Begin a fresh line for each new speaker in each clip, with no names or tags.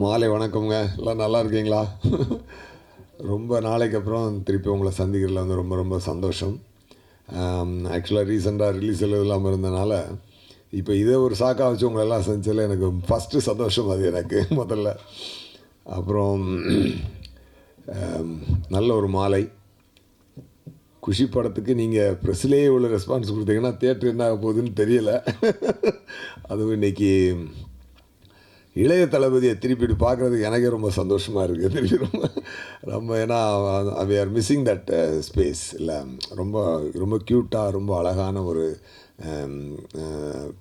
மாலை வணக்கம்ங்க. எல்லாம் நல்லா இருக்கீங்களா? ரொம்ப நாளைக்கு அப்புறம் திருப்பி உங்களை சந்திக்கிறதுல வந்து ரொம்ப ரொம்ப சந்தோஷம். ஆக்சுவலாக ரீசெண்டாக ரிலீஸ் இல்லாமல் இருந்தனால, இப்போ இதை ஒரு சாக்கா வச்சு உங்களெல்லாம் சந்திச்சதில் எனக்கு ஃபஸ்ட்டு சந்தோஷம் அது எனக்கு முதல்ல. அப்புறம் ஆம், நல்ல ஒரு மாலை. குஷி படத்துக்கு நீங்கள் ப்ரெஸ்லேயே இவ்வளோ ரெஸ்பான்ஸ் கொடுத்தீங்கன்னா தியேட்டர் என்ன ஆக போகுதுன்னு தெரியல. அதுவும் இன்றைக்கி இளைய தளபதியை திருப்பி பார்க்குறதுக்கு எனக்கே ரொம்ப சந்தோஷமாக இருக்குது. திருப்பி ரொம்ப ரொம்ப ஏன்னா we are missing that space இல்லை. ரொம்ப ரொம்ப க்யூட்டாக ரொம்ப அழகான ஒரு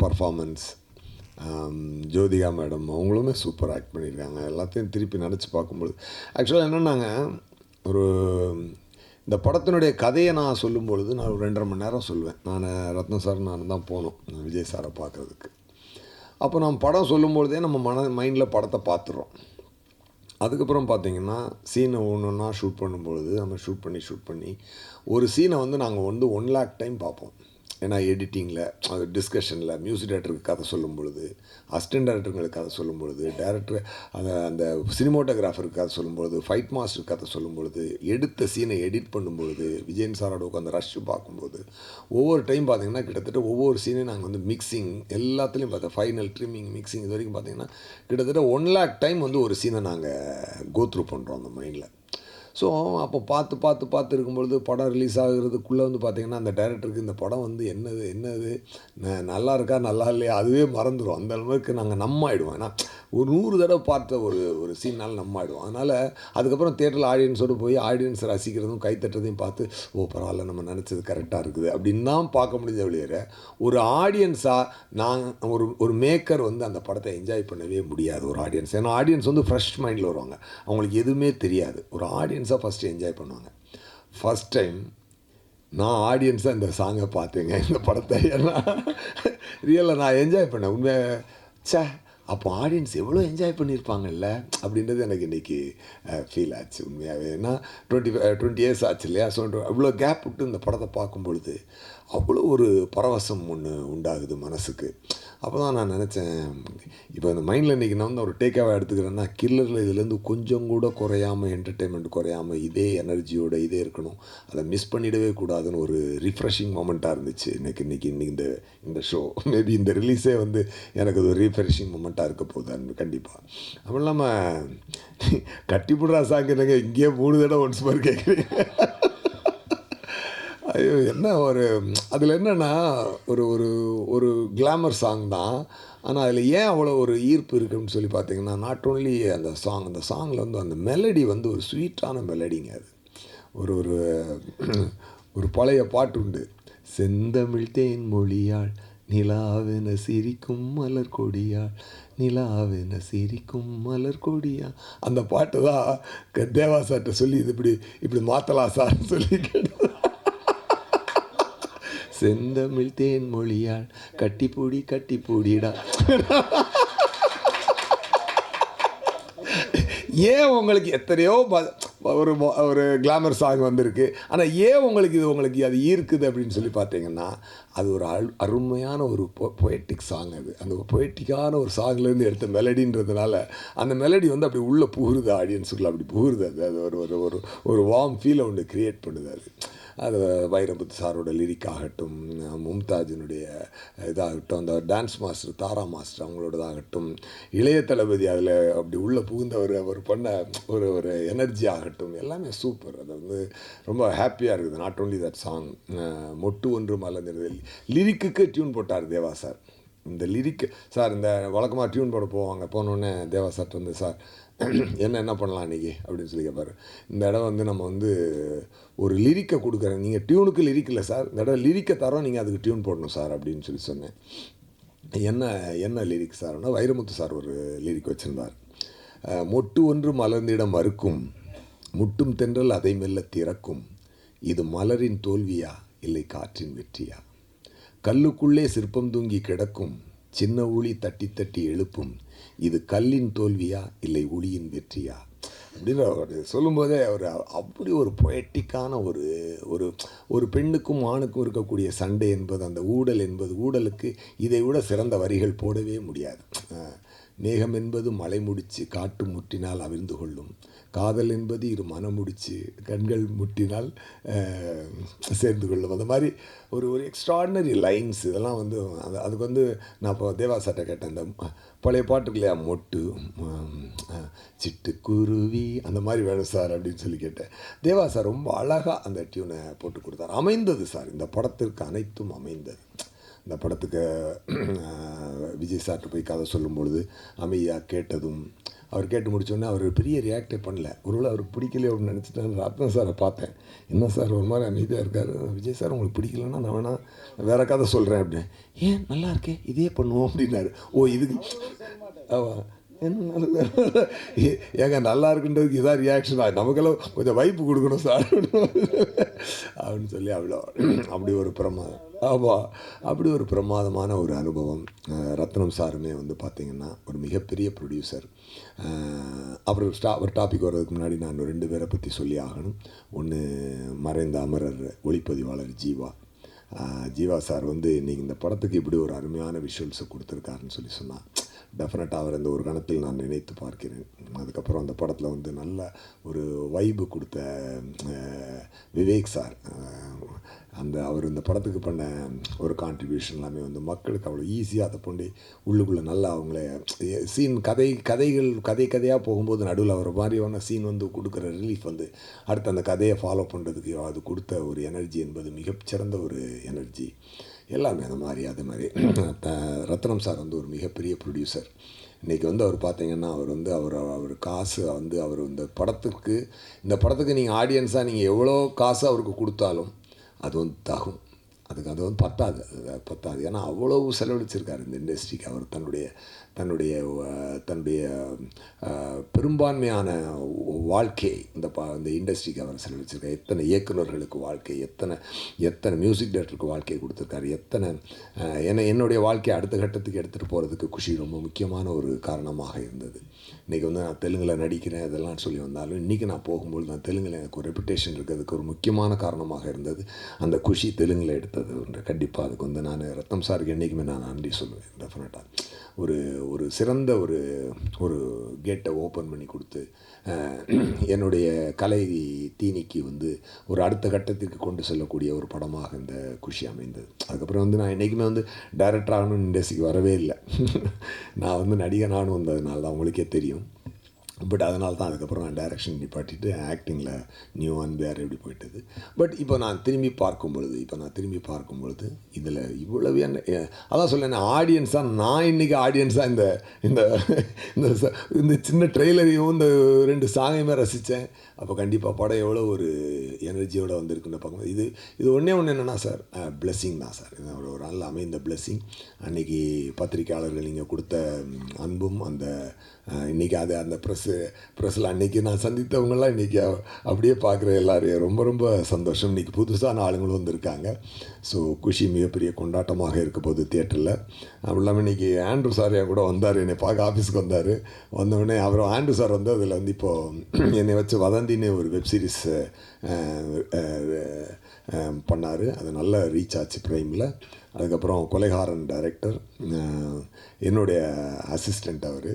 பர்ஃபார்மன்ஸ். ஜோதிகா மேடம் அவங்களுமே சூப்பர் ஆக்ட் பண்ணியிருக்காங்க. எல்லாத்தையும் திருப்பி நினச்சி பார்க்கும்பொழுது ஆக்சுவலாக என்னென்னாங்க, ஒரு இந்த படத்தினுடைய கதையை நான் சொல்லும்பொழுது நான் ஒரு 2.5 மணி நேரம் சொல்லுவேன். நான் ரத்னம் சார் நான் தான் போனோம் விஜய் சாரை பார்க்குறதுக்கு. அப்போ நம்ம படம் சொல்லும்பொழுதே நம்ம மைண்டில் படத்தை பார்த்துடுறோம். அதுக்கப்புறம் பார்த்திங்கன்னா சீனை ஒன்று ஒன்றா ஷூட் பண்ணும்பொழுது நம்ம ஷூட் பண்ணி ஒரு சீனை வந்து நாங்கள் வந்து 1 லேக் டைம் பார்ப்போம். ஏன்னா எடிட்டிங்கில், அது டிஸ்கஷனில், மியூசிக் டைரக்டருக்கு கதை சொல்லும் பொழுது, அசிஸ்டன்ட் டைரக்டருங்களுக்கு கதை சொல்லும் பொழுது, டேரக்டர் அந்த சினிமோட்டோகிராஃபருக்கு கதை சொல்லும் பொழுது, ஃபைட் மாஸ்டருக்கு கதை சொல்லும் பொழுது, எடுத்த சீனை எடிட் பண்ணும்பொழுது, விஜயன் சாரோட உட்காந்து ரஷ்ஷு பார்க்கும்போது, ஒவ்வொரு டைம் பார்த்திங்கன்னா கிட்டத்தட்ட ஒவ்வொரு சீனையும் நாங்கள் வந்து மிக்சிங் எல்லாத்துலேயும் பார்த்தோம். ஃபைனல் ட்ரிம்மிங் மிக்சிங் இது வரைக்கும் பார்த்திங்கன்னா கிட்டத்தட்ட 1 லேக் டைம் வந்து ஒரு சீனை நாங்கள் கோத்ரூ பண்ணுறோம் அந்த மைண்டில். ஸோ அப்போ பார்த்து இருக்கும்பொழுது படம் ரிலீஸ் ஆகுறதுக்குள்ளே வந்து பார்த்திங்கன்னா அந்த டைரக்டருக்கு இந்த படம் வந்து என்னது நல்லா இருக்கா நல்லா இல்லையா அதுவே மறந்துடும். அந்த அளவுக்கு நாங்கள் ஆகிடுவோம். ஏன்னா ஒரு 100 தடவை பார்த்த ஒரு சீனால் ஆகிடுவோம். அதனால் அதுக்கப்புறம் தியேட்டரில் ஆடியன்ஸோடு போய் ஆடியன்ஸ் ரசிக்கிறதும் கைத்தட்டுறதையும் பார்த்து பரவாயில்ல நம்ம நினச்சது கரெக்டாக இருக்குது அப்படின்னு தான் பார்க்க முடிஞ்ச வழியற ஒரு ஆடியன்ஸாக நாங்கள் ஒரு மேக்கர் வந்து அந்த படத்தை என்ஜாய் பண்ணவே முடியாது ஒரு ஆடியன்ஸ். ஏன்னா ஆடியன்ஸ் வந்து ஃப்ரெஷ் மைண்டில் வருவாங்க, அவங்களுக்கு எதுவுமே தெரியாது. ஒரு ஆடியன்ஸாக ஃபஸ்ட்டு என்ஜாய் பண்ணுவாங்க. ஃபஸ்ட் டைம் நான் ஆடியன்ஸாக இந்த சாங்கை பார்த்தேங்க இந்த படத்தை. ஏன்னா ரியலாக நான் என்ஜாய் பண்ணேன் உண்மையாக. சே அப்போ ஆடியன்ஸ் எவ்வளோ என்ஜாய் பண்ணியிருப்பாங்கல்ல அப்படின்றது எனக்கு இன்றைக்கி ஃபீல் ஆச்சு உண்மையாகவே. ஏன்னா 20 இயர்ஸ் ஆச்சு இல்லையா. ஸோ அவ்வளோ கேப் விட்டு இந்த படத்தை பார்க்கும்பொழுது அவ்வளோ ஒரு பரவசம் ஒன்று உண்டாகுது மனசுக்கு. அப்போ தான் நான் நினச்சேன், இப்போ இந்த மைண்டில் இன்றைக்கி நான் வந்து ஒரு டேக்காவாக எடுத்துக்கிறேன்னா கில்லரில் இதுலேருந்து கொஞ்சம் கூட குறையாமல், என்டர்டெயின்மெண்ட் குறையாமல் இதே எனர்ஜியோடு இதே இருக்கணும், அதை மிஸ் பண்ணிடவே கூடாதுன்னு ஒரு ரிஃப்ரெஷிங் மொமெண்ட்டாக இருந்துச்சு இன்றைக்கி இந்த ஷோ. மேபி இந்த ரிலீஸே வந்து எனக்கு அது ஒரு ரீஃப்ரெஷிங் மொமெண்ட்டாக இருக்க போகுது கண்டிப்பாக. அதுவும் இல்லாமல் கட்டிப்புடுறா சாங் என்னங்க இங்கேயே 3 தடவை ஒன்ஸ் மாதிரி கேட்குறீங்க. ஐயோ என்ன ஒரு அதில் என்னென்னா ஒரு ஒரு ஒரு கிளாமர் சாங் தான். ஆனால் அதில் ஏன் அவ்வளோ ஒரு ஈர்ப்பு இருக்குதுன்னு சொல்லி பார்த்தீங்கன்னா, நாட் ஓன்லி அந்த சாங்கில் வந்து அந்த மெலடி வந்து ஒரு ஸ்வீட்டான மெலடிங்க. அது ஒரு ஒரு ஒரு பழைய பாட்டு உண்டு, செந்தமிழ் தேன் மொழியாள் நிலாவென சிரிக்கும் மலர் கொடியாள் நிலாவென சிரிக்கும் மலர் கொடியா. அந்த பாட்டு தான் தேவா சார்கிட்ட சொல்லி இது இப்படி மாற்றலாம் சார்னு சொல்லி கேட்டு, செந்தமிழ் தேன் மொழியாள் கட்டி பூடிடா. ஏன் உங்களுக்கு எத்தனையோ ஒரு ஒரு கிளாமர் சாங் வந்திருக்கு, ஆனால் ஏன் உங்களுக்கு அது ஈர்க்குது அப்படின்னு சொல்லி பார்த்தீங்கன்னா, அது ஒரு அருமையான ஒரு பொயட்டிக் சாங். அது அந்த பொயட்டிக்கான ஒரு சாங்லேருந்து எடுத்த மெலடின்றதுனால அந்த மெலடி வந்து அப்படி உள்ளே புகுறுது, ஆடியன்ஸுக்குள்ளே அப்படி புகுறுது. அது ஒரு ஒரு ஒரு வார்ம் ஃபீலை ஒன்று க்ரியேட் பண்ணுது. அது வைரமுத்து சாரோட லிரிக் ஆகட்டும், மும்தாஜினுடைய இதாகட்டும், அந்த டான்ஸ் மாஸ்டர் தாரா மாஸ்டர் அவங்களோடதாகட்டும், இளைய தளபதி அதில் அப்படி உள்ளே புகுந்தவர் அவர் பண்ண ஒரு எனர்ஜி ஆகட்டும், எல்லாமே சூப்பர். அது வந்து ரொம்ப ஹாப்பியாக இருக்குது. நாட் ஓன்லி தட் சாங், மொட்டு ஒன்று மலர்ந்தது லிரிக்குக்கு டியூன் போட்டார் தேவா சார். இந்த லிரிக்கு சார் இந்த வழக்கமாக டியூன் போட போனோடனே தேவா சார்ட்டு வந்து, சார் என்ன பண்ணலாம் இன்றைக்கி அப்படின்னு சொல்லி கேட்பார். இந்த இடம் வந்து நம்ம வந்து ஒரு லிரிக்கை கொடுக்குறேன், நீங்கள் டியூனுக்கு லிரிக் இல்லை சார், இந்த இடம் லிரிக்கை தரோம், நீங்கள் அதுக்கு டியூன் போடணும் சார் அப்படின்னு சொல்லி சொன்னேன். என்ன லிரிக் சார்னா, வைரமுத்து சார் ஒரு லிரிக் வச்சுருந்தார். மொட்டு ஒன்று மலர்ந்திடம் மறுக்கும், முட்டும் தென்றல் அதை மெல்ல திறக்கும், இது மலரின் தோல்வியா இல்லை காற்றின் வெற்றியா, கல்லுக்குள்ளே சிற்பம் தூங்கி கிடக்கும், சின்ன ஊழி தட்டி எழுப்பும், இது கல்லின் தோல்வியா இல்லை ஒளியின் வெற்றியா அப்படின்னு அவர் சொல்லும்போதே அவர் அப்படி ஒரு பொயட்டிக்கான ஒரு பெண்ணுக்கும் ஆணுக்கும் இருக்கக்கூடிய சண்டை என்பது, அந்த ஊடல் என்பது, ஊடலுக்கு இதை விட சிறந்த வரிகள் போடவே முடியாது. நேகம் என்பது மலை முடிச்சு காட்டு முட்டினால் அவிழ்ந்து கொள்ளும், காதல் என்பது இரு மனம் முடிச்சு கண்கள் முட்டினால் சேர்ந்து கொள்ளும். அந்த மாதிரி ஒரு ஒரு எக்ஸ்ட்ராடினரி லைன்ஸ் இதெல்லாம் வந்து அதுக்கு வந்து நான் இப்போ தேவா சார்ட்ட கேட்டேன், இந்த பழைய பாட்டுக்கு இல்லையா, மொட்டு சிட்டுக்குருவி அந்த மாதிரி வேணும் சார் அப்படின்னு சொல்லி கேட்டேன். தேவா சார் ரொம்ப அழகாக அந்த டியூனை போட்டு கொடுத்தார். அமைந்தது சார், இந்த படத்திற்கு அனைத்தும் அமைந்தது. இந்த படத்துக்கு விஜய் சார்ட்டு போய் கதை சொல்லும் பொழுது அமைதியாக கேட்டதும், அவர் கேட்டு முடித்தோடனே அவர் பெரிய ரியாக்டே பண்ணல. ஒருவேளை அவருக்கு பிடிக்கலையே அப்படின்னு நினச்சிட்டேன். ரத்னம் சாரை பார்த்தேன், என்ன சார் ஒரு மாதிரி அமைதியாக இருக்கார். விஜய் சார் உங்களுக்கு பிடிக்கலன்னா நான் வேணா வேறு கதை சொல்கிறேன் அப்படின்னு. ஏன் நல்லா இருக்கே இதே பண்ணுவோம் அப்படின்னாரு. ஓ இதுக்கு என்ன ஏங்க நல்லா இருக்குன்றதுக்கு இதான் ரியாக்ஷனா, நமக்கெல்லாம் கொஞ்சம் வைப்பு கொடுக்கணும் சார் அப்படின்னு சொல்லி அப்படி ஒரு பிரமாதம். ஆமாம், அப்படி ஒரு பிரமாதமான ஒரு அனுபவம். ரத்னம் சாருமே வந்து பார்த்திங்கன்னா ஒரு மிகப்பெரிய ப்ரொடியூசர். அப்புறம் ஒரு டாபிக் வர்றதுக்கு முன்னாடி நான் 2 பேரை பற்றி சொல்லி ஆகணும். ஒன்று மறைந்த அமரர் ஒளிப்பதிவாளர் ஜீவா சார் வந்து இன்றைக்கி இந்த படத்துக்கு இப்படி ஒரு அருமையான விஷுவல்ஸை கொடுத்துருக்காருன்னு சொல்லி சொன்னான். டெஃபினட்டாக அவர் இந்த ஒரு கணத்தில் நான் நினைத்து பார்க்கிறேன். அதுக்கப்புறம் அந்த படத்தில் வந்து நல்ல ஒரு வைப்பு கொடுத்த விவேக் சார், அவர் இந்த படத்துக்கு பண்ண ஒரு கான்ட்ரிபியூஷன் எல்லாமே வந்து மக்களுக்கு அவ்வளோ ஈஸியாக அதை கொண்டு உள்ளுக்குள்ளே நல்லா அவங்கள சீன் கதையாக போகும்போது நடுவில் அவர் மாதிரியான சீன் வந்து கொடுக்குற ரிலீஃப் வந்து அடுத்து அந்த கதையை ஃபாலோ பண்ணுறதுக்கு அது கொடுத்த ஒரு எனர்ஜி என்பது மிகச்சிறந்த ஒரு எனர்ஜி. எல்லாமே அந்த மாதிரி அதே மாதிரி ரத்னம் சார் வந்து ஒரு மிகப்பெரிய ப்ரொடியூசர். இன்றைக்கி வந்து அவர் பார்த்திங்கன்னா அவர் காசு வந்து அவர் இந்த படத்துக்கு நீங்கள் ஆடியன்ஸாக நீங்கள் எவ்வளோ காசு அவருக்கு கொடுத்தாலும் அது வந்து தகும், அது வந்து பத்தாது. ஏன்னா அவ்வளவு செலவழிச்சிருக்காரு இந்த இண்டஸ்ட்ரிக்கு. அவர் தன்னுடைய பெரும்பான்மையான வாழ்க்கை இந்த இண்டஸ்ட்ரிக்கு அவர் செலவழிச்சிருக்காரு. எத்தனை இயக்குநர்களுக்கு வாழ்க்கை, எத்தனை மியூசிக் டைரக்டருக்கு வாழ்க்கையை கொடுத்துருக்காரு, என்னுடைய வாழ்க்கையை அடுத்த கட்டத்துக்கு எடுத்துகிட்டு போகிறதுக்கு குஷி ரொம்ப முக்கியமான ஒரு காரணமாக இருந்தது. இன்றைக்கி வந்து நான் தெலுங்கில் நடிக்கிறேன் இதெல்லாம் சொல்லி வந்தாலும் இன்றைக்கி நான் போகும்போது நான் தெலுங்கில் எனக்கு ஒரு ரெப்புடேஷன் இருக்கிறதுக்கு ஒரு முக்கியமான காரணமாக இருந்தது அந்த குஷி தெலுங்கில் எடுத்தது. கண்டிப்பாக அதுக்கு வந்து நான் ரத்னம் சாருக்கு என்றைக்குமே நான் நன்றி சொல்லுவேன். டெஃபினட்டாக ஒரு சிறந்த ஒரு கேட்டை ஓப்பன் பண்ணி கொடுத்து என்னுடைய கலை தீனிக்கு வந்து ஒரு அடுத்த கட்டத்திற்கு கொண்டு செல்லக்கூடிய ஒரு படமாக இந்த குஷி அமைந்தது. அதுக்கப்புறம் வந்து நான் என்றைக்குமே வந்து டைரக்டர் ஆகணும்னு இண்டஸ்ட்ரிக்கு வரவே இல்லை. நான் வந்து நடிகனானு வந்ததுனால தான் உங்களுக்கே தெரியும். பட் அதனால தான் அதுக்கப்புறம் நான் டைரக்ஷன் நிப்பாட்டிட்டு ஆக்டிங்கில் நியூ வேறு எப்படி போயிட்டது. பட் இப்போ நான் திரும்பி பார்க்கும் பொழுது இதில் இவ்வளவு அதான் சொல்லேன், ஆடியன்ஸாக நான் இன்றைக்கி ஆடியன்ஸாக இந்த சின்ன ட்ரெய்லரையும் இந்த 2 சாங்கையுமே ரசித்தேன். அப்போ கண்டிப்பாக படம் எவ்வளோ ஒரு எனர்ஜியோடு வந்திருக்குன்னு பார்க்கும்போது இது ஒன்றே என்னென்னா சார், பிளெஸ்ஸிங் தான் சார். இது ஒரு நல்ல அமைந்த பிளெஸ்ஸிங். அன்றைக்கி பத்திரிக்கையாளர்கள் நீங்கள் கொடுத்த அன்பும் இன்றைக்கி அந்த ப்ரெஸ்ஸில் அன்றைக்கி நான் சந்தித்தவங்களாம் இன்றைக்கி அப்படியே பார்க்குற எல்லாரையும் ரொம்ப ரொம்ப சந்தோஷம். இன்றைக்கி புதுசான ஆளுங்களும் வந்திருக்காங்க. ஸோ குஷி மிகப்பெரிய கொண்டாட்டமாக இருக்க போகுது தியேட்டரில். அப்படி இல்லாமல் இன்றைக்கி ஆண்ட்ரூ சார் கூட வந்தார், என்னை பார்க்க ஆஃபீஸுக்கு வந்தார். வந்தவுடனே அப்புறம் ஆண்ட்ரூ சார் வந்து அதில் வந்து இப்போது என்னை வச்சு வதந்தின்னு ஒரு வெப்சீரிஸ் பண்ணார். அது நல்ல ரீச் ஆச்சு ப்ரைமில். அதுக்கப்புறம் கொலைகாரன் டைரக்டர் என்னுடைய அசிஸ்டண்ட் அவர்.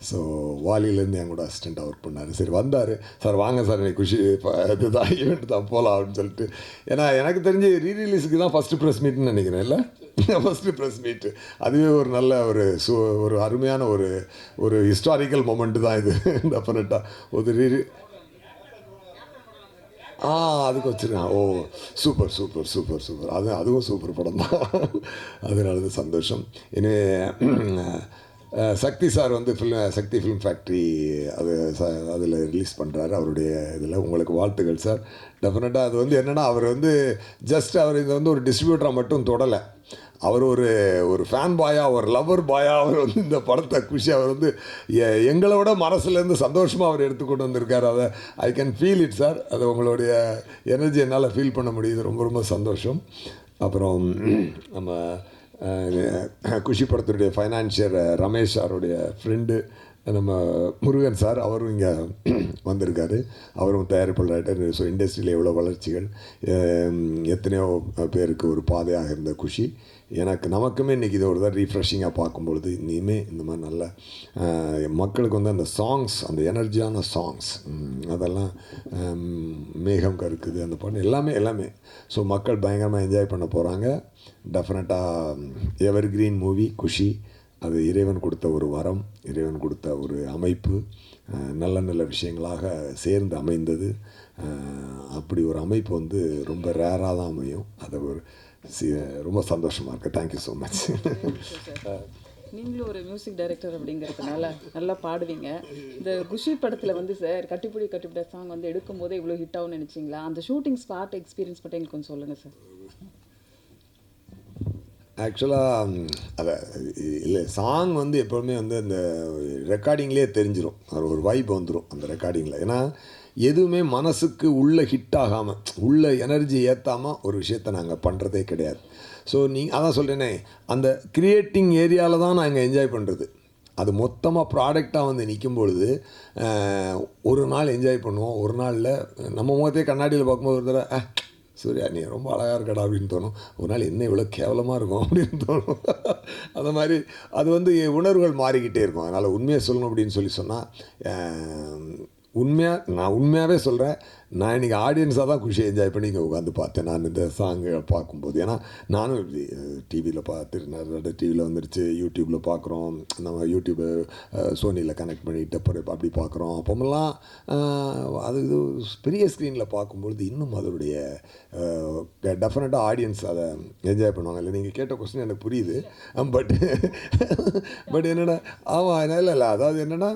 ஸோ வாலியிலேருந்து என் கூட அசிஸ்டண்ட்டாக ஒர்க் பண்ணார். சரி வந்தார், சார் வாங்க சார் எனக்கு குஷி இதுதான் ஈவெண்ட் தான் போகலாம் அப்படின்னு சொல்லிட்டு. ஏன்னா எனக்கு தெரிஞ்சு ரீரிலீஸுக்கு தான் ஃபஸ்ட்டு ப்ரெஸ் மீட்னு நினைக்கிறேன், இல்லை ஃபஸ்ட்டு ப்ரெஸ் மீட்டு. அதுவே ஒரு நல்ல ஒரு அருமையான ஒரு ஹிஸ்டாரிக்கல் மொமெண்ட்டு தான் இது. டெஃபினட்டாக ஒரு அதுக்கு வச்சுருக்கேன். ஓ சூப்பர். அதுவும் சூப்பர் படம் தான். அதனால சந்தோஷம். எனவே சக்தி சார் வந்து சக்தி ஃபிலிம் ஃபேக்ட்ரி அதில் ரிலீஸ் பண்ணுறாரு. அவருடைய இதில் உங்களுக்கு வாழ்த்துக்கள் சார். டெஃபினட்டாக அது வந்து என்னென்னா அவர் வந்து அவர் இதை வந்து ஒரு டிஸ்ட்ரிபியூட்டராக மட்டும் தொடலை. அவர் ஒரு ஃபேன் பாயாக, ஒரு லவர் பாயாக அவர் வந்து இந்த படத்தை குஷி அவர் வந்து எங்களை விட மனசுலேருந்து சந்தோஷமாக அவர் எடுத்துக்கொண்டு வந்திருக்கார். அதை I can feel it sir. அது உங்களுடைய எனர்ஜி என்னால் ஃபீல் பண்ண முடியுது. ரொம்ப ரொம்ப சந்தோஷம். அப்புறம் நம்ம குஷி படத்துடைய ஃபைனான்சியர் ரமேஷ் சாருடைய ஃப்ரெண்டு நம்ம முருகன் சார் அவரும் இங்கே வந்திருக்காரு. அவரும் தயாரிப்பாளர். ஸோ இண்டஸ்ட்ரியில் எவ்வளோ வளர்ச்சிகள், எத்தனையோ பேருக்கு ஒரு பாதையாக இருந்த குஷி. நமக்குமே இன்றைக்கி இதை ஒரு தான் ரீஃப்ரெஷிங்காக பார்க்கும்பொழுது இனிமேல் இந்த மாதிரி நல்ல மக்களுக்கு வந்து அந்த சாங்ஸ், அந்த எனர்ஜியான சாங்ஸ், அதெல்லாம் மேகம் கருக்குது அந்த பாட்டு எல்லாமே ஸோ மக்கள் பயங்கரமாக என்ஜாய் பண்ண போகிறாங்க. டெஃபினட்டாக எவர் கிரீன் மூவி குஷி. அது இறைவன் கொடுத்த ஒரு வரம், இறைவன் கொடுத்த ஒரு அமைப்பு, நல்ல விஷயங்களாக சேர்ந்து அமைந்தது. அப்படி ஒரு அமைப்பு வந்து ரொம்ப ரேராக தான் அமையும். அதை ஒரு ரொம்ப சந்தோஷமாக இருக்குது. Thank you so much.
நீங்களும் ஒரு மியூசிக் டைரக்டர் அப்படிங்கிறதுனால நல்லா பாடுவீங்க. இந்த குஷி படத்தில் வந்து சார் கட்டிப்பிடி கட்டிப்பிட சாங் வந்து எடுக்கும் போதே இவ்வளோ ஹிட் ஆகும்னு நினச்சிங்களா? அந்த ஷூட்டிங் ஸ்பாட் எக்ஸ்பீரியன்ஸ் மட்டும் எங்களுக்கு கொஞ்சம் சொல்லுங்கள் சார்.
ஆக்சுவலாக அதை இல்லை, சாங் வந்து எப்போவுமே வந்து அந்த ரெக்கார்டிங்லேயே தெரிஞ்சிடும். ஒரு வைப் வந்துடும் அந்த ரெக்கார்டிங்கில். ஏன்னா எதுவுமே மனசுக்கு உள்ளே ஹிட் ஆகாமல், உள்ள எனர்ஜி ஏற்றாமல் ஒரு விஷயத்தை நாங்கள் பண்ணுறதே கிடையாது. ஸோ அதான் சொல்கிறேனே, அந்த கிரியேட்டிங் ஏரியாவில் தான் நாங்கள் என்ஜாய் பண்ணுறது. அது மொத்தமாக ப்ராடக்டாக வந்து நிற்கும் பொழுது ஒரு நாள் என்ஜாய் பண்ணுவோம். ஒரு நாளில் நம்ம முகத்தையே கண்ணாடியில் பார்க்கும்போது ஒரு தடவை சூர்யா நீ ரொம்ப அழகாக இருக்கடா அப்படின்னு தோணும். ஒரு நாள் என்ன இவ்வளோ கேவலமாக இருக்கும் அப்படின்னு தோணும். அந்த மாதிரி அது வந்து உணர்வுகள் மாறிக்கிட்டே இருக்கும். அதனால் உண்மையை சொல்லணும் அப்படின்னு சொன்னால் நான் உண்மையாகவே சொல்கிறேன். நான் இன்றைக்கி ஆடியன்ஸாக தான் குஷியை என்ஜாய் பண்ணி இங்கே உட்காந்து பார்த்தேன் நான் இந்த சாங்கை பார்க்கும்போது. ஏன்னா நானும் இப்படி டிவியில் நிறைய டிவியில் வந்துருச்சு, யூடியூப்பில் பார்க்குறோம். நம்ம யூடியூப்பு சோனியில் கனெக்ட் பண்ணிவிட்டு அப்புறம் அப்படி பார்க்குறோம். அப்போமெல்லாம் அது இது பெரிய ஸ்க்ரீனில் பார்க்கும்பொழுது இன்னும் அதனுடைய டெஃபினட்டாக ஆடியன்ஸ் அதை என்ஜாய் பண்ணுவாங்க. இல்லை நீங்கள் கேட்ட கொஸ்டின் எனக்கு புரியுது. பட் என்னென்னா ஆமாம் இல்லை அதாவது என்னென்னா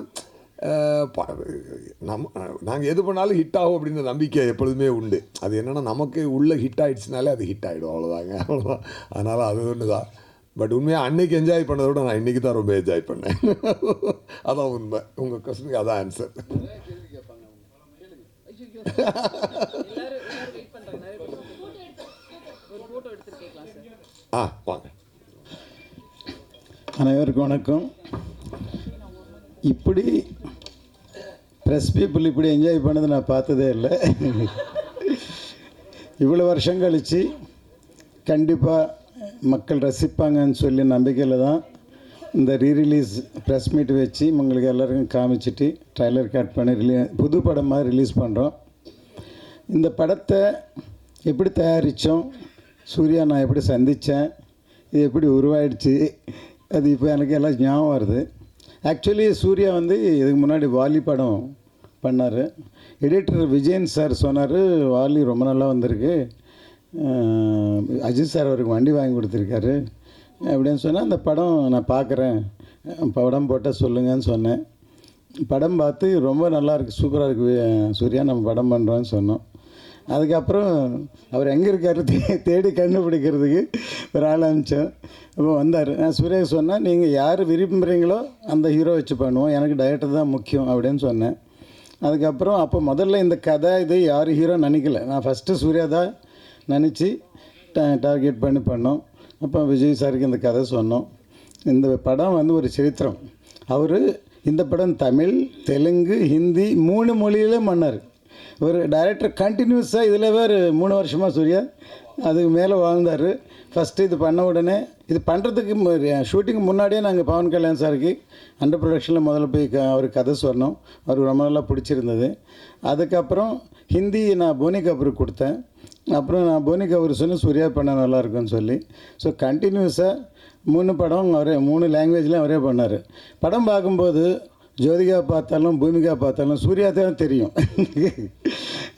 நாங்கள் எது பண்ணாலும் ஹிட் ஆகும் அப்படின்ற நம்பிக்கை எப்பொழுதுமே உண்டு. அது என்னென்னா நமக்கு உள்ளே ஹிட் ஆகிடுச்சுனாலே அது ஹிட் ஆகிடும், அவ்வளோதான். அதனால் அது ஒன்று தான். பட் உண்மையாக அன்றைக்கி என்ஜாய் பண்ணதை விட நான் இன்றைக்கி தான் ரொம்ப என்ஜாய் பண்ணேன். அதான் உண்மை. உங்கள் கொஸ்டினுக்கு அதான் ஆன்சர். வாங்க.
அனைவருக்கும் வணக்கம். இப்படி ப்ரெஸ் பீப்புள் இப்படி என்ஜாய் பண்ணது நான் பார்த்ததே இல்லை. இவ்வளோ வருஷம் கழித்து கண்டிப்பாக மக்கள் ரசிப்பாங்கன்னு சொல்லி நம்பிக்கையில் தான் இந்த ரீரிலீஸ் ப்ரெஸ் மீட் வச்சு உங்களுக்கு எல்லாருக்கும் காமிச்சிட்டு ட்ரைலர் கட் பண்ணி புது படம் மாதிரி ரிலீஸ் பண்ணுறோம். இந்த படத்தை எப்படி தயாரித்தோம், சூர்யா நான் எப்படி சந்தித்தேன், இது எப்படி உருவாயிடுச்சு, அது இப்போ எனக்கு எல்லாம் ஞாபகம் வருது. ஆக்சுவலி சூர்யா வந்து இதுக்கு முன்னாடி வாலி படம் பண்ணார். எடிட்டர் விஜயன் சார் சொன்னார், வாலி ரொம்ப நல்லா வந்திருக்கு, அஜித் சார் அவருக்கு வண்டி வாங்கி கொடுத்துருக்காரு அப்படின்னு சொன்னால் அந்த படம் நான் பார்க்குறேன், படம் போட்டால் சொல்லுங்கன்னு சொன்னேன். படம் பார்த்து ரொம்ப நல்லாயிருக்கு, சூப்பராக இருக்குது சூர்யா, நம்ம படம் பண்ணுறோன்னு சொன்னோம். அதுக்கப்புறம் அவர் எங்கே இருக்கார் தேடி கண்டுபிடிக்கிறதுக்கு ஒரு ஆள் அனுப்பிச்சோம். அப்போ வந்தார். நான் சூர்யா சொன்னேன், நீங்கள் யார் விரும்புகிறீங்களோ அந்த ஹீரோ வச்சு பண்ணுவோம், எனக்கு டைரக்டர் தான் முக்கியம் அப்படின்னு சொன்னேன். அதுக்கப்புறம் அப்போ முதல்ல இந்த கதை இது யார் ஹீரோ நினைக்கல, நான் ஃபஸ்ட்டு சூர்யா தான் நினச்சி டார்கெட் பண்ணி பண்ணோம். அப்போ விஜய் சாருக்கு இந்த கதை சொன்னோம். இந்த படம் வந்து ஒரு சரித்திரம். அவர் இந்த படம் தமிழ், தெலுங்கு, ஹிந்தி 3 மொழியிலும் பண்ணார். ஒரு டைரக்டர் கண்டினியூஸாக இதில் வேறு 3 வருஷமாக சூர்யா அதுக்கு மேலே வாழ்ந்தார். ஃபஸ்ட்டு இது பண்ண உடனே இது பண்ணுறதுக்கு ஷூட்டிங்கு முன்னாடியே நாங்கள் பவன் கல்யாண் சாருக்கு அண்டர் ப்ரொடக்ஷனில் முதல்ல போய் அவருக்கு கதை சொன்னோம். அவருக்கு ரொம்ப நல்லா பிடிச்சிருந்தது. அதுக்கப்புறம் ஹிந்தி நான் போனி கபூருக்கு கொடுத்தேன். அப்புறம் நான் போனி கபூர் சொன்னேன் சூர்யா பண்ண நல்லாயிருக்குன்னு சொல்லி. ஸோ கண்டினியூஸாக 3 படம் அவரே 3 லாங்குவேஜ்லேயும் அவரே பண்ணார். படம் பார்க்கும்போது ஜோதிகா பார்த்தாலும் பூமிகா பார்த்தாலும் சூர்யா தான் தெரியும்.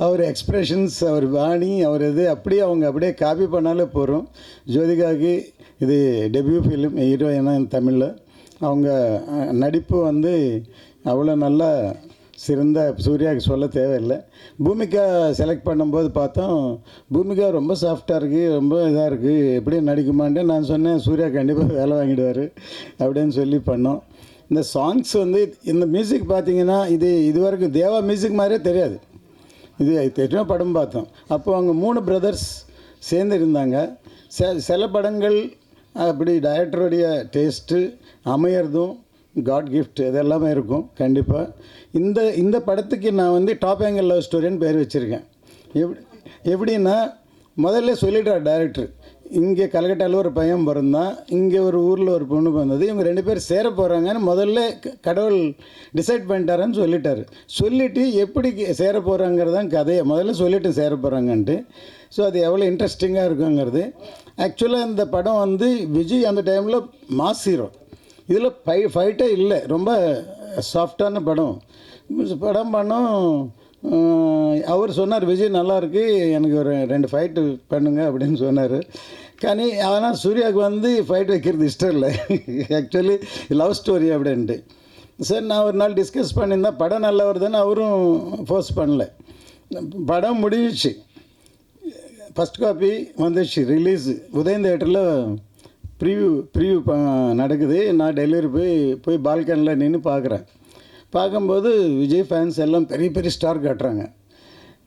அவர் எக்ஸ்ப்ரெஷன்ஸ், அவர் வாணி, அவர் இது அப்படியே அவங்க அப்படியே காப்பி பண்ணாலே போகிறோம். ஜோதிகாவுக்கு இது டெபியூ ஃபிலிம் ஹீரோயினா தமிழில். அவங்க நடிப்பு வந்து அவ்வளோ நல்லா சிறந்த, சூர்யாவுக்கு சொல்ல தேவையில்லை. பூமிகா செலக்ட் பண்ணும்போது பார்த்தோம், பூமிகா ரொம்ப சாஃப்டாக இருக்குது, ரொம்ப இதாக இருக்குது, எப்படியும் நடிக்குமான்ட்டு நான் சொன்னேன் சூர்யா கண்டிப்பாக வேலை வாங்கிடுவார் அப்படின்னு சொல்லி பண்ணோம். இந்த சாங்ஸ் வந்து இந்த மியூசிக் பார்த்திங்கன்னா இது வரைக்கும் தேவா மியூசிக் மாதிரியே தெரியாது. இது எத்தனையோ படம் பார்த்தோம். அப்போது அவங்க 3 பிரதர்ஸ் சேர்ந்து இருந்தாங்க. சில படங்கள் அப்படி டைரக்டருடைய டேஸ்ட்டு அமையறதும் காட் கிஃப்ட் இது எல்லாமே இருக்கும் கண்டிப்பாக. இந்த படத்துக்கு நான் வந்து டாப் ஆங்கிள் லவ் ஸ்டோரின்னு பேர் வச்சுருக்கேன். எப்படின்னா முதல்ல சொல்லிட்டார் டைரக்டர், இங்கே கல்கட்டாவில் ஒரு பையன் பிறந்தான், இங்கே ஒரு ஊரில் ஒரு பொண்ணு பிறந்தது, இவங்க 2 பேர் சேர போகிறாங்கன்னு முதல்ல கடவுள் டிசைட் பண்ணிட்டாருன்னு சொல்லிட்டார். சொல்லிவிட்டு எப்படி சேர போகிறாங்கிறதான் கதையை முதல்ல சொல்லிவிட்டு சேர போகிறாங்கன்ட்டு. ஸோ அது எவ்வளோ இன்ட்ரெஸ்டிங்காக இருக்குங்கிறது. ஆக்சுவலாக இந்த படம் வந்து விஜய் அந்த டைமில் மாஸ் ஹீரோ, இதில் ஃபைட்டே இல்லை, ரொம்ப சாஃப்டான படம் பண்ணோம். அவர் சொன்னார், விஜய் நல்லாயிருக்கு, எனக்கு ஒரு 2 ஃபைட்டு பண்ணுங்க அப்படின்னு சொன்னார். ஆனால் சூர்யாவுக்கு வந்து ஃபைட் வைக்கிறது இஷ்டம் இல்லை, ஆக்சுவலி லவ் ஸ்டோரி அப்படின்ட்டு. சார் நான் ஒரு நாள் டிஸ்கஸ் பண்ணியிருந்தேன், படம் நல்லா வருதுன்னு அவரும் ஃபோர்ஸ் பண்ணல. படம் முடிஞ்சிச்சு, ஃபஸ்ட் காப்பி வந்துச்சு, ரிலீஸ் உதயம் தேட்டரில் ப்ரிவ்யூ நடக்குது. நான் டெலிவரி போய் பால்கனியில் நின்று பார்க்கும்போது விஜய் ஃபேன்ஸ் எல்லாம் பெரிய பெரிய ஸ்டார் காட்டுறாங்க.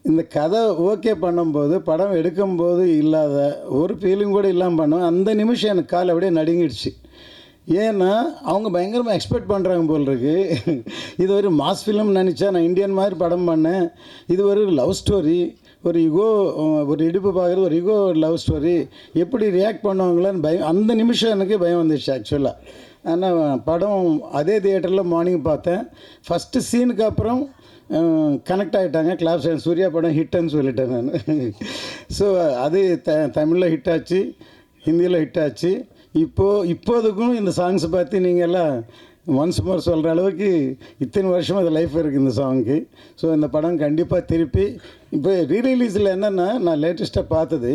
இந்த கதை ஓகே பண்ணும்போது படம் எடுக்கும்போது இல்லாத ஒரு ஃபீலிங் கூட இல்லாமல் பண்ணோம். அந்த நிமிஷம் எனக்கு கால் அப்படியே நடுங்கிடுச்சு. ஏன்னா அவங்க பயங்கரமாக எக்ஸ்பெக்ட் பண்ணுறாங்க போல் இருக்கு. இது ஒரு மாஸ் ஃபிலிம் நினச்சா நான் இந்தியன் மாதிரி படம் பண்ணேன், இது ஒரு லவ் ஸ்டோரி, ஒரு இடுப்பு பார்க்குறது ஒரு ஈகோ லவ் ஸ்டோரி, எப்படி ரியாக்ட் பண்ணுவாங்களான்னு பயம். அந்த நிமிஷம் எனக்கு பயம் வந்துடுச்சு ஆக்சுவலாக. ஆனால் படம் அதே தியேட்டரில் மார்னிங் பார்த்தேன். ஃபஸ்ட்டு சீனுக்கு அப்புறம் கனெக்ட் ஆகிட்டாங்க, கிளாப்ஸ். சூர்யா படம் ஹிட்டுன்னு சொல்லிட்டேன் நான். ஸோ அது தமிழில் ஹிட் ஆச்சு, ஹிந்தியில் ஹிட் ஆச்சு. இப்போதுக்கும் இந்த சாங்ஸை பற்றி நீங்கள் எல்லாம் ஒன்ஸ் மோர் சொல்கிற அளவுக்கு இத்தனை வருஷம் அது லைஃப் இருக்குது இந்த சாங்க்கு. ஸோ இந்த படம் கண்டிப்பாக திருப்பி இப்போ ரீரிலீஸில் என்னென்னா, நான் லேட்டஸ்ட்டாக பார்த்தது,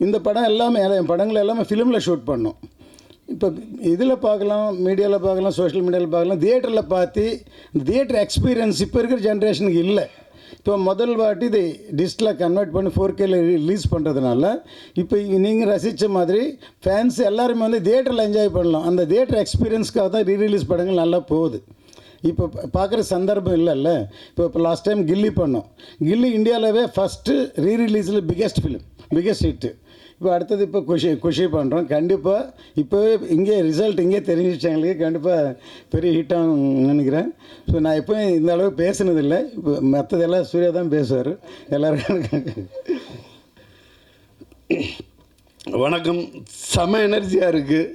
இந்த படம் எல்லாமே என் படங்கள் எல்லாமே ஃபிலிமில் ஷூட் பண்ணோம். இப்போ இதில் பார்க்கலாம், மீடியாவில் பார்க்கலாம், சோஷியல் மீடியாவில் பார்க்கலாம், தியேட்டரில் பார்த்து இந்த தியேட்டர் எக்ஸ்பீரியன்ஸ் இப்போ இருக்கிற ஜென்ரேஷனுக்கு இல்லை. இப்போ முதல் வாட்டி இதை டிஜிட்டலாக கன்வெர்ட் பண்ணி 4Kல ரிலீஸ் பண்ணுறதுனால இப்போ நீங்கள் ரசித்த மாதிரி ஃபேன்ஸ் எல்லாருமே வந்து தியேட்டரில் என்ஜாய் பண்ணலாம். அந்த தியேட்டர் எக்ஸ்பீரியன்ஸ்க்காக தான் ரீரிலீஸ் படங்கள் நல்லா போகுது. இப்போ பார்க்குற சந்தர்ப்பம் இல்லைல்ல. இப்போ லாஸ்ட் டைம் கில்லி பண்ணோம். கில்லி இந்தியாவிலவே ஃபஸ்ட்டு ரீரிலீஸில் பிக்கெஸ்ட் ஃபிலிம், பிக்கெஸ்ட் ஹிட்டு. இப்போ அடுத்தது இப்போ குஷி பண்ணுறோம். கண்டிப்பாக இப்போவே இங்கே ரிசல்ட் இங்கே தெரிஞ்சிச்சு எங்களுக்கு, கண்டிப்பாக பெரிய ஹிட்டாக நினைக்கிறேன். ஸோ நான் எப்போயும் இந்த அளவுக்கு பேசுனதில்லை, இப்போ மற்றதெல்லாம் சூர்யா தான் பேசுவார் எல்லாருக்கும்.
வணக்கம். செம எனர்ஜியாக இருக்குது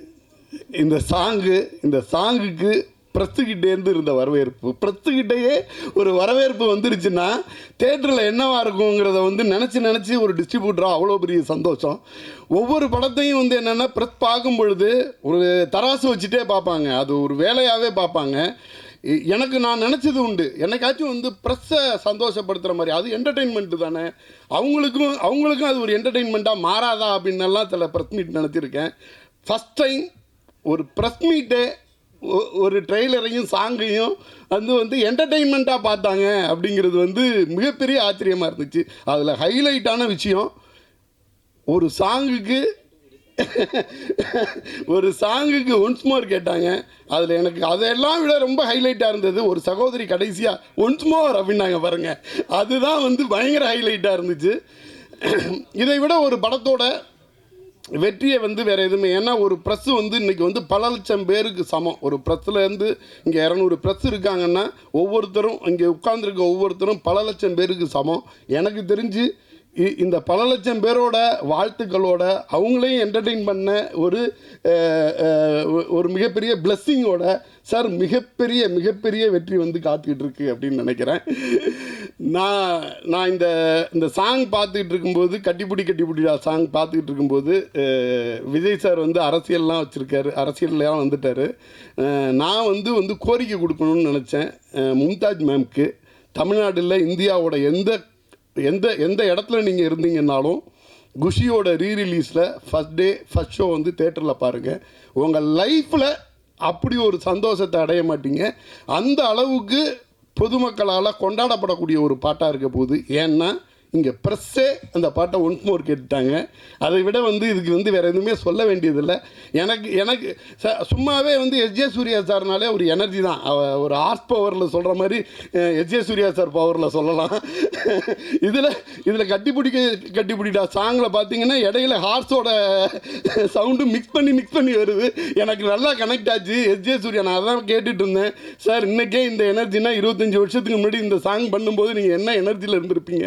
இந்த சாங்குக்கு ப்ரெஸ்ஸுக்கிட்டேருந்து இருந்த வரவேற்பு, ப்ரெஸ்ஸுக்கிட்டேயே ஒரு வரவேற்பு வந்துருச்சுன்னா தேட்டரில் என்னவாக இருக்குங்கிறத வந்து நினச்சி ஒரு டிஸ்ட்ரிபியூட்டராக அவ்வளோ பெரிய சந்தோஷம். ஒவ்வொரு படத்தையும் வந்து என்னென்னா ப்ரெஸ் பார்க்கும் பொழுது ஒரு தராசு வச்சுட்டே பார்ப்பாங்க, அது ஒரு வேலையாகவே பார்ப்பாங்க. எனக்கு நான் நினச்சது உண்டு, என்னைக்காச்சும் வந்து ப்ரெஸ்ஸை சந்தோஷப்படுத்துகிற மாதிரி, அது என்டர்டெயின்மெண்ட்டு தானே, அவங்களுக்கும் அது ஒரு என்டர்டெயின்மெண்ட்டாக மாறாதா அப்படின்னெல்லாம் சில ப்ரெஸ் மீட் நினச்சிருக்கேன். ஃபஸ்ட் டைம் ஒரு ப்ரெஸ் மீட்டே ஒரு ட்ரெய்லரையும் சாங்கையும் வந்து என்டர்டெயின்மெண்ட்டாக பார்த்தாங்க அப்படிங்கிறது வந்து மிகப்பெரிய ஆச்சரியமாக இருந்துச்சு. அதில் ஹைலைட்டான விஷயம், ஒரு சாங்குக்கு ஒன்ஸ் மோர் கேட்டாங்க. அதில் எனக்கு அதெல்லாம் விட ரொம்ப ஹைலைட்டாக இருந்தது, ஒரு சகோதரி கடைசியாக ஒன்ஸ் மோர் அப்படின்னாங்க பாருங்கள், அதுதான் வந்து பயங்கர ஹைலைட்டாக இருந்துச்சு. இதை விட ஒரு படத்தோட வெற்றியை வந்து வேறு எதுவுமே, ஏன்னா ஒரு ப்ரெஸ்ஸு வந்து இன்றைக்கி வந்து பல லட்சம் பேருக்கு சமம். ஒரு ப்ரெஸ்ஸிலேருந்து இங்கே 200 ப்ரெஸ் இருக்காங்கன்னா ஒவ்வொருத்தரும் இங்கே உட்கார்ந்துருக்க ஒவ்வொருத்தரும் பல லட்சம் பேருக்கு சமம். எனக்கு தெரிஞ்சு இந்த பல லட்சம் பேரோட வாழ்த்துக்களோட அவங்களையும் என்டர்டெயின் பண்ண ஒரு மிகப்பெரிய பிளெஸ்ஸிங்கோட சார் மிகப்பெரிய வெற்றி வந்து காத்துக்கிட்டு இருக்கு அப்படின்னு நினைக்கிறேன். நான் இந்த சாங் பார்த்துக்கிட்டு இருக்கும்போது, கட்டிப்பிடிடா சாங் பார்த்துக்கிட்டு இருக்கும்போது விஜய் சார் வந்து அரசியல்லாம் வச்சுருக்காரு, அரசியல்லாம் வந்துட்டார். நான் வந்து கோரிக்கை கொடுக்கணும்னு நினச்சேன் மும்தாஜ் மேம்க்கு. தமிழ்நாட்டில் இந்தியாவோட எந்த இடத்துல நீங்கள் இருந்தீங்கன்னாலும் குஷியோட ரீரிலீஸில் ஃபஸ்ட் ஷோ வந்து தேட்டரில் பாருங்கள். உங்கள் லைஃப்பில் அப்படி ஒரு சந்தோஷத்தை அடைய மாட்டீங்க. அந்த அளவுக்கு பொதுமக்களால் கொண்டாடப்படக்கூடிய ஒரு பாட்டாக இருக்க போகுது. ஏன்னா இங்கே ப்ரெஸ்ஸே அந்த பாட்டை ஒன்ஸ் மோர் கேட்டுட்டாங்க. அதை விட வந்து இதுக்கு வந்து வேறு எதுவுமே சொல்ல வேண்டியதில்லை. எனக்கு சும்மாவே வந்து எஸ்ஜே சூர்யா சார்னாலே ஒரு எனர்ஜி தான். ஒரு ஹார்ஸ் பவரில் சொல்கிற மாதிரி எஸ்ஜே சூர்யா சார் பவரில் சொல்லலாம். இதில் கட்டிப்பிடிடா சாங்கில் பார்த்தீங்கன்னா இடையில ஹார்ஸோட சவுண்டு மிக்ஸ் பண்ணி வருது. எனக்கு நல்லா கனெக்ட் ஆச்சு எஸ்ஜே சூர்யா. நான் அதான் கேட்டுட்டு இருந்தேன், சார் இன்றைக்கே இந்த எனர்ஜினா 25 வருஷத்துக்கு முன்னாடி இந்த சாங் பண்ணும்போது நீங்கள் என்ன எனர்ஜியில் இருந்திருப்பீங்க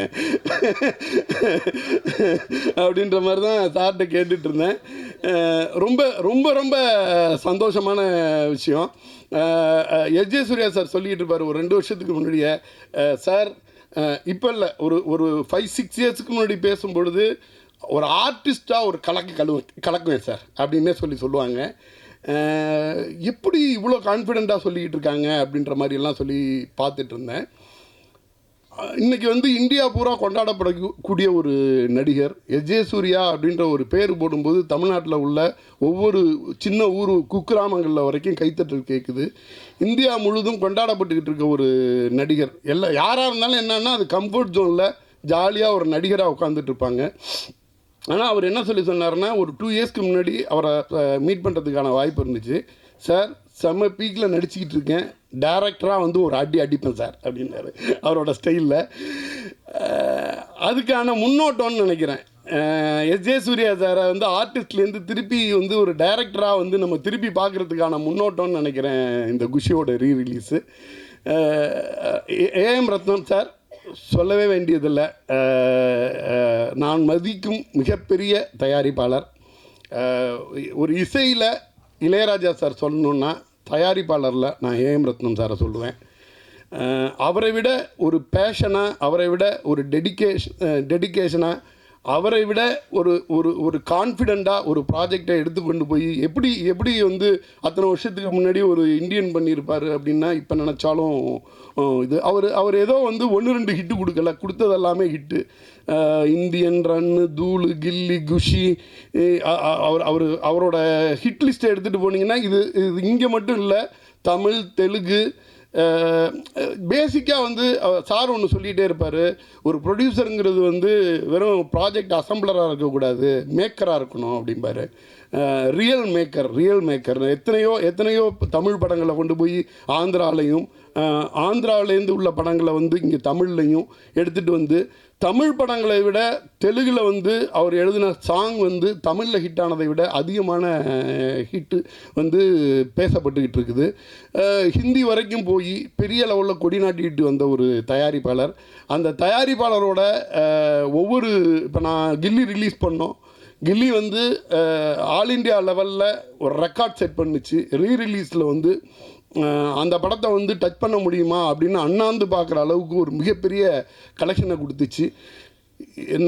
அப்படின்ற மாதிரி தான் சார்கிட்ட கேட்டுட்டு இருந்தேன். ரொம்ப ரொம்ப ரொம்ப சந்தோஷமான விஷயம். எஸ்ஜே சூர்யா சார் சொல்லிகிட்டு இருப்பார் ஒரு 2 வருஷத்துக்கு முன்னாடியே, சார் இப்போ இல்லை ஒரு 5-6 இயர்ஸுக்கு முன்னாடி பேசும்பொழுது ஒரு ஆர்டிஸ்ட்டாக ஒரு கலக்குவேன் சார் அப்படின்னே சொல்லுவாங்க. எப்படி இவ்வளோ கான்ஃபிடெண்ட்டாக சொல்லிக்கிட்டு இருக்காங்க அப்படின்ற மாதிரிலாம் சொல்லி பார்த்துட்டு இருந்தேன். இன்றைக்கி வந்து இந்தியா பூரா கொண்டாடப்படக்கூடிய ஒரு நடிகர் எஸ்ஜே சூர்யா அப்படின்ற ஒரு பேர் போடும்போது தமிழ்நாட்டில் உள்ள ஒவ்வொரு சின்ன ஊர் குக்கிராமங்களில் வரைக்கும் கைத்தட்டல் கேட்குது. இந்தியா முழுதும் கொண்டாடப்பட்டுக்கிட்டு இருக்க ஒரு நடிகர். யாராக இருந்தாலும் என்னன்னா அது கம்ஃபர்ட் ஜோனில் ஜாலியாக ஒரு நடிகராக உட்காந்துட்டு இருப்பாங்க. ஆனால் அவர் என்ன சொன்னார்னா, ஒரு 2 இயர்ஸ்க்கு முன்னாடி அவரை மீட் பண்ணுறதுக்கான வாய்ப்பு இருந்துச்சு. சார் செம்ம பீக்கில் நடிச்சுக்கிட்டு இருக்கேன், டைரக்டராக வந்து ஒரு அடிப்பேன் சார் அப்படின்னாரு அவரோட ஸ்டைலில். அதுக்கான முன்னோட்டம்னு நினைக்கிறேன். எஸ்ஜே சூர்யா சாரை வந்து ஆர்டிஸ்ட்லேருந்து திருப்பி வந்து ஒரு டைரக்டராக வந்து நம்ம திருப்பி பார்க்குறதுக்கான முன்னோட்டம்னு நினைக்கிறேன் இந்த குஷியோட ரீரிலீஸு. ஏஎம் ரத்னம் சார் சொல்லவே வேண்டியதில்லை. நான் மதிக்கும் மிகப்பெரிய தயாரிப்பாளர். ஒரு இசையில் இளையராஜா சார் சொல்லணுன்னா தயாரிப்பாளரில் நான் ஏஎம் ரத்னம் சாரை சொல்லுவேன். அவரை விட ஒரு பேஷனாக, அவரை விட ஒரு டெடிக்கேஷனாக, அவரை விட ஒரு கான்ஃபிடெண்ட்டாக ஒரு ப்ராஜெக்டை எடுத்துக்கொண்டு போய் எப்படி வந்து அத்தனை வருஷத்துக்கு முன்னாடி ஒரு இந்தியன் பண்ணியிருப்பார் அப்படின்னா இப்போ நினச்சாலும் இது அவர் ஏதோ வந்து 1-2 ஹிட்டு கொடுக்கல, கொடுத்ததெல்லாமே ஹிட்டு. இந்தியன் ரன்னு, தூளு, கில்லி, குஷி, அவரோட ஹிட் லிஸ்ட்டை எடுத்துகிட்டு போனீங்கன்னா இது இங்கே மட்டும் இல்லை, தமிழ், தெலுங்கு. பேசிக்காக வந்து சார் ஒன்று சொல்லிகிட்டே இருப்பார், ஒரு ப்ரொடியூசருங்கிறது வந்து வெறும் ப்ராஜெக்ட் அசம்பிளராக இருக்கக்கூடாது, மேக்கராக இருக்கணும் அப்படிம்பாரு. ரியல் மேக்கர் எத்தனையோ தமிழ் படங்களை கொண்டு போய் ஆந்திராவிலேருந்து உள்ள படங்களை வந்து இங்கே தமிழ்லையும் எடுத்துகிட்டு வந்து, தமிழ் படங்களை விட தெலுங்கில் வந்து அவர் எழுதின சாங் வந்து தமிழில் ஹிட் ஆனதை விட அதிகமான ஹிட்டு வந்து பேசப்பட்டுக்கிட்டு இருக்குது. ஹிந்தி வரைக்கும் போய் பெரிய லெவலில் கொடி நாட்டிக்கிட்டு வந்த ஒரு தயாரிப்பாளர். அந்த தயாரிப்பாளரோட இப்போ நான் கில்லி ரிலீஸ் பண்ணோம். கில்லி வந்து ஆல் இண்டியா லெவலில் ஒரு ரெக்கார்ட் செட் பண்ணுச்சு. ரீரிலீஸில் வந்து அந்த படத்தை வந்து டச் பண்ண முடியுமா அப்படின்னு அண்ணாந்து பார்க்குற அளவுக்கு ஒரு மிகப்பெரிய கலெக்ஷனை கொடுத்துச்சு.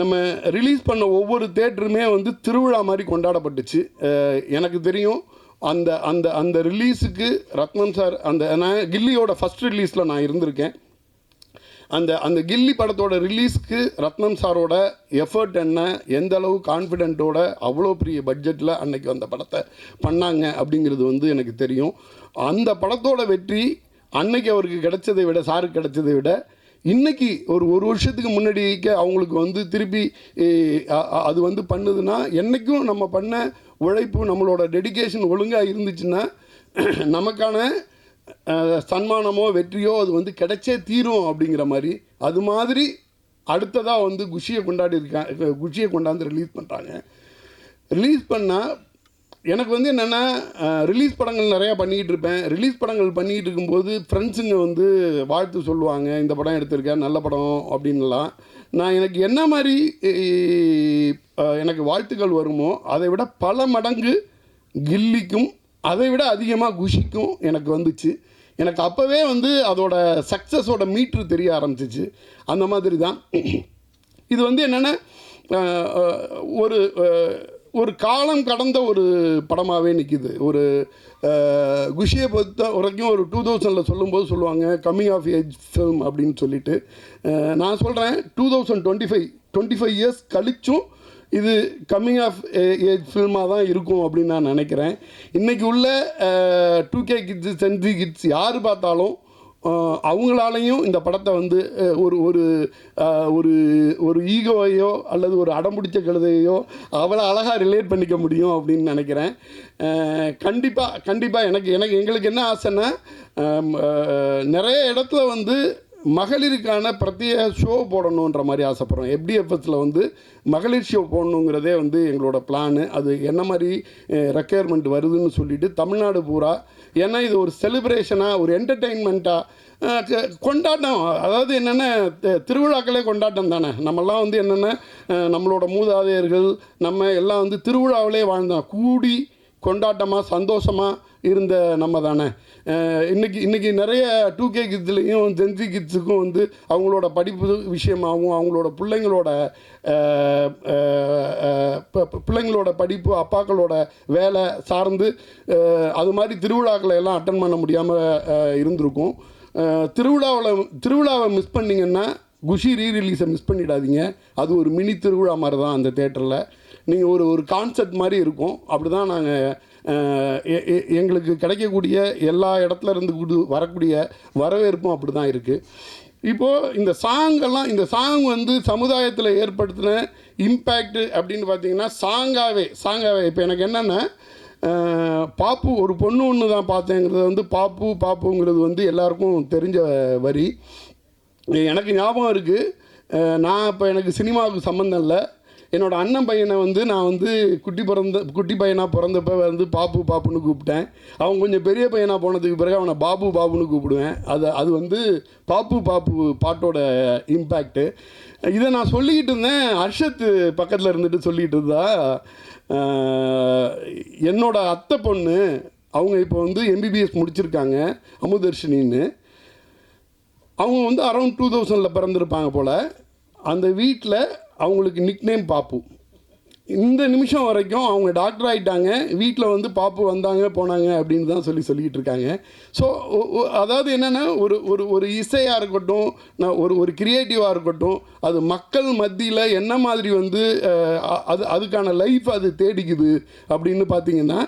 நம்ம ரிலீஸ் பண்ண ஒவ்வொரு தேட்டருமே வந்து திருவிழா மாதிரி கொண்டாடப்பட்டுச்சு. எனக்கு தெரியும் அந்த அந்த அந்த ரிலீஸுக்கு ரத்னம் சார், நான் கில்லியோட ஃபஸ்ட் ரிலீஸில் நான் இருந்திருக்கேன். அந்த கில்லி படத்தோட ரிலீஸ்க்கு ரத்னம் சாரோட எஃபர்ட் என்ன, எந்த அளவு கான்ஃபிடென்ட்டோட அவ்வளோ பெரிய பட்ஜெட்டில் அன்னைக்கு அந்த படத்தை பண்ணாங்க அப்படிங்கிறது வந்து எனக்கு தெரியும். அந்த படத்தோட வெற்றி அன்னைக்கு அவருக்கு கிடைச்சதை விட, சாருக்கு கிடைச்சதை விட, இன்றைக்கி ஒரு வருஷத்துக்கு முன்னாடிக்க அவங்களுக்கு வந்து திருப்பி அது வந்து பண்ணுதுன்னா, என்றைக்கும் நம்ம பண்ண உழைப்பு, நம்மளோட டெடிகேஷன் ஒழுங்காக இருந்துச்சுன்னா நமக்கான சன்மானமோ வெற்றியோ அது வந்து கிடைச்சே தீரும் அப்படிங்கிற மாதிரி. அது மாதிரி அடுத்ததாக வந்து குஷியை கொண்டாந்து ரிலீஸ் பண்ணுறாங்க. ரிலீஸ் பண்ணால் எனக்கு வந்து என்னென்னா, ரிலீஸ் படங்கள் நிறையா பண்ணிக்கிட்டு இருப்பேன். ரிலீஸ் படங்கள் பண்ணிக்கிட்டு இருக்கும்போது ஃப்ரெண்ட்ஸுங்க வந்து வாழ்த்து சொல்லுவாங்க, இந்த படம் எடுத்திருக்கேன், நல்ல படம் அப்படின்லாம். நான் எனக்கு என்ன மாதிரி எனக்கு வாழ்த்துக்கள் வருமோ அதை விட பல மடங்கு கில்லிக்கும், அதை விட அதிகமாக குஷிக்கும் எனக்கு வந்துச்சு. எனக்கு அப்போவே வந்து அதோட சக்ஸஸோட மீட்ரு தெரிய ஆரம்பிச்சிச்சு. அந்த மாதிரி தான் இது வந்து என்னென்னா, ஒரு காலம் கடந்த ஒரு படமாகவே நிற்கிது. ஒரு குஷியை பொறுத்த வரைக்கும் ஒரு 2000 சொல்லும்போது சொல்லுவாங்க கம்மிங் ஆஃப் ஏஜ் ஃபில்ம் அப்படின்னு சொல்லிட்டு. நான் சொல்கிறேன் 2025 இயர்ஸ் கழிச்சும் இது கம்மிங் ஆஃப் ஏஜ் ஃபில்மாக தான் இருக்கும் அப்படின்னு நான் நினைக்கிறேன். இன்றைக்கி உள்ள 2K கிட்ஸு, சென்சி கிட்ஸ் யார் பார்த்தாலும் அவங்களாலையும் இந்த படத்தை வந்து ஒரு ஒரு ஒரு ஒரு ஈகோவையோ அல்லது ஒரு அடம்பிடிச்ச கழுதையோ அவ்வளோ அழகாக ரிலேட் பண்ணிக்க முடியும் அப்படின்னு நினைக்கிறேன். கண்டிப்பாக எங்களுக்கு என்ன ஆசைன்னா, நிறைய இடத்துல வந்து மகளிருக்கான பிரத்யேக ஷோ போடணுன்ற மாதிரி ஆசைப்படுறோம். FDFSல வந்து மகளிர் ஷோ போடணுங்கிறதே வந்து எங்களோட பிளானு. அது என்ன மாதிரி ரெக்குயர்மெண்ட் வருதுன்னு சொல்லிட்டு தமிழ்நாடு பூரா, ஏன்னா இது ஒரு செலிப்ரேஷனாக, ஒரு என்டர்டெயின்மெண்ட்டாக கொண்டாட்டம். அதாவது என்னென்ன, திருவிழாக்களே கொண்டாட்டம் தானே. நம்மெல்லாம் வந்து என்னென்ன, நம்மளோட மூதாதையர்கள் நம்ம எல்லாம் வந்து திருவிழாவிலே வாழ்ந்தோம். கூடி கொண்டாட்டமாக சந்தோஷமாக இருந்த நம்ம தானே. இன்றைக்கி நிறைய 2K கிட்ஸ்லேயும் ஜென்சி கிட்ஸுக்கும் வந்து அவங்களோட படிப்பு விஷயமாகவும் அவங்களோட பிள்ளைங்களோட படிப்பு, அப்பாக்களோட வேலை சார்ந்து அது மாதிரி திருவிழாக்களை எல்லாம் அட்டன் பண்ண முடியாமல் இருந்திருக்கும். திருவிழாவை மிஸ் பண்ணிங்கன்னா குஷி ரீரிலீஸை மிஸ் பண்ணிடாதீங்க. அது ஒரு மினி திருவிழா மாதிரி தான் அந்த தேட்டரில். நீங்கள் ஒரு கான்செப்ட் மாதிரி இருக்கும். அப்படி தான் நாங்கள் எங்களுக்கு கிடைக்கக்கூடிய எல்லா இடத்துல இருந்து வரக்கூடிய வரவேற்பும் அப்படி தான் இருக்குது. இப்போது இந்த சாங் வந்து சமுதாயத்தில் ஏற்படுத்தின இம்பேக்ட் அப்படின்னு பார்த்தீங்கன்னா, சாங்காகவே இப்போ எனக்கு என்னென்னா, பாப்பு ஒரு பொண்ணு ஒன்று தான் பார்த்தேங்கிறது வந்து பாப்புங்கிறது வந்து எல்லாருக்கும் தெரிஞ்ச வரி. எனக்கு ஞாபகம் இருக்குது, நான் இப்போ எனக்கு சினிமாவுக்கு சம்மந்தம் இல்லை. என்னோடய அண்ணன் பையனை வந்து நான் வந்து குட்டி பையனாக பிறந்தப்போ வந்து பாப்புன்னு கூப்பிட்டேன். அவன் கொஞ்சம் பெரிய பையனாக போனதுக்கு பிறகு அவனை பாபுன்னு கூப்பிடுவேன். அது வந்து பாப்பு பாட்டோட இம்பேக்ட்டு. இதை நான் சொல்லிக்கிட்டு இருந்தேன். அர்ஷத் பக்கத்தில் இருந்துட்டு சொல்லிகிட்டு இருந்தா, என்னோட அத்தை பொண்ணு அவங்க இப்போ வந்து MBBS முடிச்சிருக்காங்க, அமுதர்ஷினின்னு. அவங்க வந்து அரௌண்ட் 2000 பிறந்திருப்பாங்க போல். அந்த வீட்டில் அவங்களுக்கு நிக்நேம் பாப்பு. இந்த நிமிஷம் வரைக்கும் அவங்க டாக்டர் ஆகிட்டாங்க. வீட்டில் வந்து பாப்பு வந்தாங்க போனாங்க அப்படின்னு தான் சொல்லிக்கிட்டு இருக்காங்க. ஸோ அதாவது என்னென்னா, ஒரு இசையாக இருக்கட்டும், ஒரு கிரியேட்டிவாக இருக்கட்டும், அது மக்கள் மத்தியில் என்ன மாதிரி வந்து அதுக்கான லைஃப் அது தேடிக்குது அப்படின்னு பார்த்திங்கன்னா,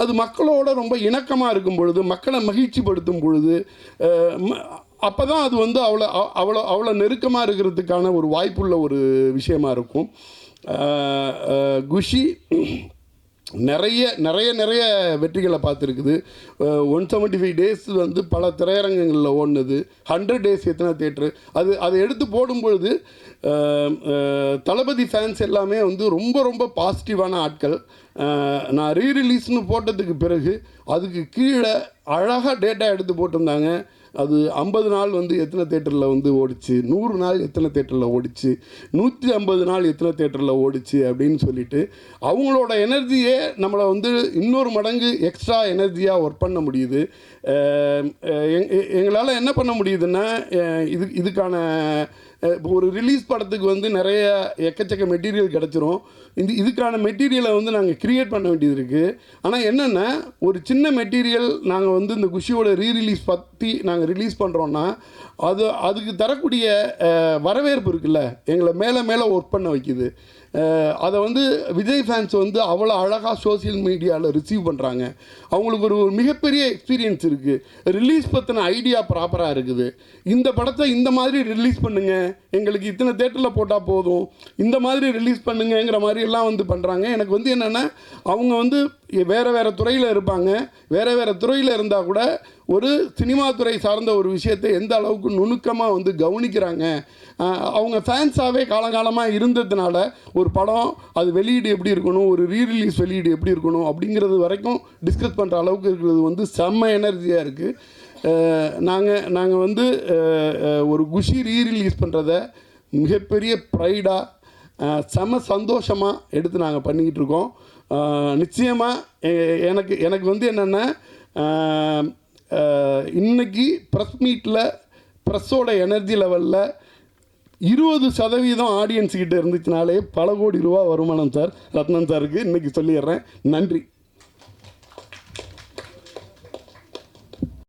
அது மக்களோட ரொம்ப இணக்கமாக இருக்கும் பொழுது, மக்களை மகிழ்ச்சிப்படுத்தும் பொழுது, அப்போ தான் அது வந்து அவ்வளோ நெருக்கமாக இருக்கிறதுக்கான ஒரு வாய்ப்புள்ள ஒரு விஷயமா இருக்கும். குஷி நிறைய வெற்றிகளை பார்த்துருக்குது. 175 டேஸ் வந்து பல திரையரங்கங்களில் ஓடுனது. 100 டேஸ் எத்தனை தேட்ரு. அதை எடுத்து போடும்பொழுது தளபதி ஃபேன்ஸ் எல்லாமே வந்து ரொம்ப பாசிட்டிவான ஆட்கள். நான் ரீரிலீஸ்னு போட்டதுக்கு பிறகு அதுக்கு கீழே அழகாக டேட்டா எடுத்து போட்டிருந்தாங்க. அது 50 நாள் வந்து எத்தனை தேட்டரில் வந்து ஓடிச்சு, 100 நாள் எத்தனை தேட்டரில் ஓடிச்சு, 150 நாள் எத்தனை தேட்டரில் ஓடிச்சு அப்படின்னு சொல்லிட்டு அவங்களோட எனர்ஜியே நம்மளை வந்து இன்னொரு மடங்கு எக்ஸ்ட்ரா எனர்ஜியாக ஒர்க் பண்ண முடியுது. எங்களால் என்ன பண்ண முடியுதுன்னா, இதுக்கான ஒரு ரிலீஸ் படத்துக்கு வந்து நிறைய எக்கச்சக்க மெட்டீரியல் கிடச்சிரும். இதுக்கான மெட்டீரியலை வந்து நாங்கள் க்ரியேட் பண்ண வேண்டியது இருக்குது. ஆனால் என்னென்னா, ஒரு சின்ன மெட்டீரியல் நாங்கள் வந்து இந்த குஷியோட ரீரிலீஸ் பற்றி நாங்கள் ரிலீஸ் பண்ணுறோன்னா, அதுக்கு தரக்கூடிய வரவேற்பு இருக்குல்ல, எங்களை மேலே ஒர்க் பண்ண வைக்குது. அதை வந்து விஜய் ஃபேன்ஸ் வந்து அவ்வளோ அழகாக சோசியல் மீடியாவில் ரிசீவ் பண்ணுறாங்க. அவங்களுக்கு ஒரு மிகப்பெரிய எக்ஸ்பீரியன்ஸ் இருக்குது. ரிலீஸ் பற்றின ஐடியா ப்ராப்பராக இருக்குது. இந்த படத்தை இந்த மாதிரி ரிலீஸ் பண்ணுங்கள், எங்களுக்கு இத்தனை தேட்டரில் போட்டால் போதும், இந்த மாதிரி ரிலீஸ் பண்ணுங்கிற மாதிரி எல்லாம் வந்து பண்ணுறாங்க. எனக்கு வந்து என்னென்னா, அவங்க வந்து வேறு துறையில் இருப்பாங்க. வேறு துறையில் இருந்தால் கூட ஒரு சினிமா துறை சார்ந்த ஒரு விஷயத்தை எந்த அளவுக்கு நுணுக்கமாக வந்து கவனிக்கிறாங்க. அவங்க ஃபேன்ஸாகவே காலகாலமாக இருந்ததுனால ஒரு படம் அது வெளியீடு எப்படி இருக்கணும், ஒரு ரீரிலீஸ் வெளியீடு எப்படி இருக்கணும் அப்படிங்கிறது வரைக்கும் டிஸ்கஸ் பண்ணுற அளவுக்கு இருக்கிறது வந்து செம்ம எனர்ஜியாக இருக்குது. நாங்கள் வந்து ஒரு குஷி ரீரிலீஸ் பண்ணுறத மிகப்பெரிய ப்ரைடாக செம சந்தோஷமாக எடுத்து நாங்கள் பண்ணிக்கிட்டு இருக்கோம். நிச்சயமாக எனக்கு வந்து என்னென்னா, இன்றைக்கி ப்ரெஸ் மீட்டில் ப்ரெஸ்ஸோட எனர்ஜி லெவலில் 20% ஆடியன்ஸுக்கிட்ட இருந்துச்சுனாலே பல கோடி ரூபா வருமானம் சார், ரத்னம் சாருக்கு இன்றைக்கி சொல்லிடுறேன். நன்றி.